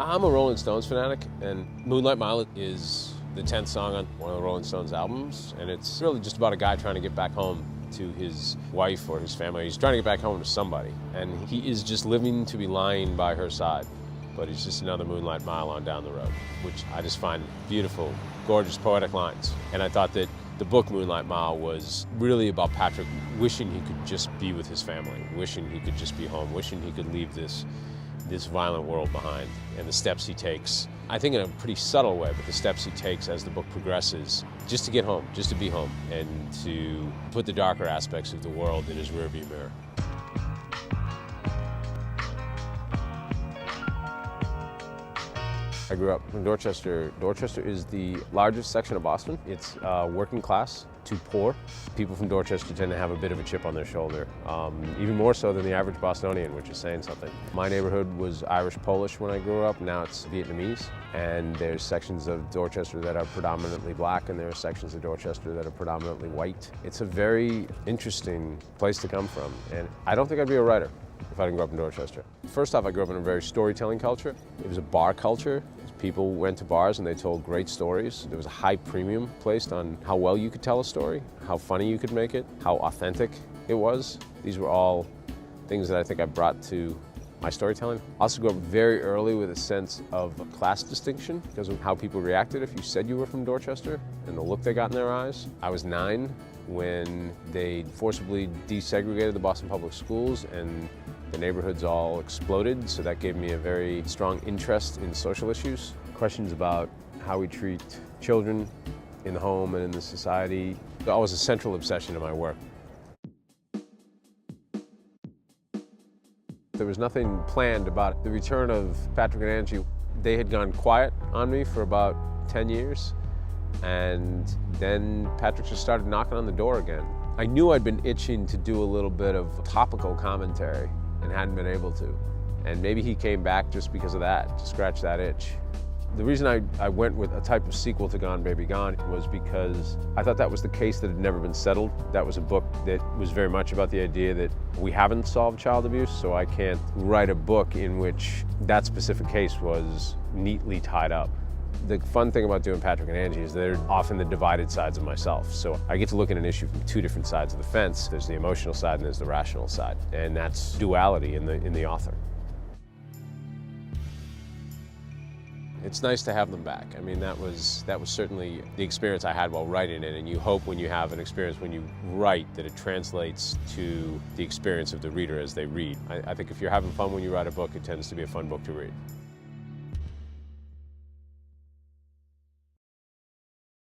I'm a Rolling Stones fanatic, and Moonlight Mile is the 10th song on one of the Rolling Stones albums, and it's really just about a guy trying to get back home to his wife or his family. He's trying to get back home to somebody, and he is just living to be lying by her side. But it's just another moonlight mile on down the road, which I just find beautiful, gorgeous, poetic lines. And I thought that the book Moonlight Mile was really about Patrick wishing he could just be with his family, wishing he could just be home, wishing he could leave this violent world behind, and the steps he takes, I think in a pretty subtle way, but the steps he takes as the book progresses, just to get home, just to be home, and to put the darker aspects of the world in his rearview mirror. I grew up in Dorchester. Dorchester is the largest section of Boston. It's working class to poor. People from Dorchester tend to have a bit of a chip on their shoulder, even more so than the average Bostonian, which is saying something. My neighborhood was Irish-Polish when I grew up. Now it's Vietnamese. And there's sections of Dorchester that are predominantly black, and there are sections of Dorchester that are predominantly white. It's a very interesting place to come from, and I don't think I'd be a writer if I didn't grow up in Dorchester. First off, I grew up in a very storytelling culture. It was a bar culture. People went to bars and they told great stories. There was a high premium placed on how well you could tell a story, how funny you could make it, how authentic it was. These were all things that I think I brought to my storytelling. I also grew up very early with a sense of class distinction because of how people reacted if you said you were from Dorchester and the look they got in their eyes. I was 9 when they forcibly desegregated the Boston Public Schools and the neighborhoods all exploded, so that gave me a very strong interest in social issues. Questions about how we treat children in the home and in the society. That was a central obsession in my work. There was nothing planned about the return of Patrick and Angie. They had gone quiet on me for about 10 years, and then Patrick just started knocking on the door again. I knew I'd been itching to do a little bit of topical commentary and hadn't been able to. And maybe he came back just because of that, to scratch that itch. The reason I went with a type of sequel to Gone Baby Gone was because I thought that was the case that had never been settled. That was a book that was very much about the idea that we haven't solved child abuse, so I can't write a book in which that specific case was neatly tied up. The fun thing about doing Patrick and Angie is they're often the divided sides of myself. So I get to look at an issue from 2 different sides of the fence. There's the emotional side and there's the rational side. And that's duality in the author. It's nice to have them back. I mean, that was certainly the experience I had while writing it, and you hope when you have an experience when you write that it translates to the experience of the reader as they read. I think if you're having fun when you write a book, it tends to be a fun book to read.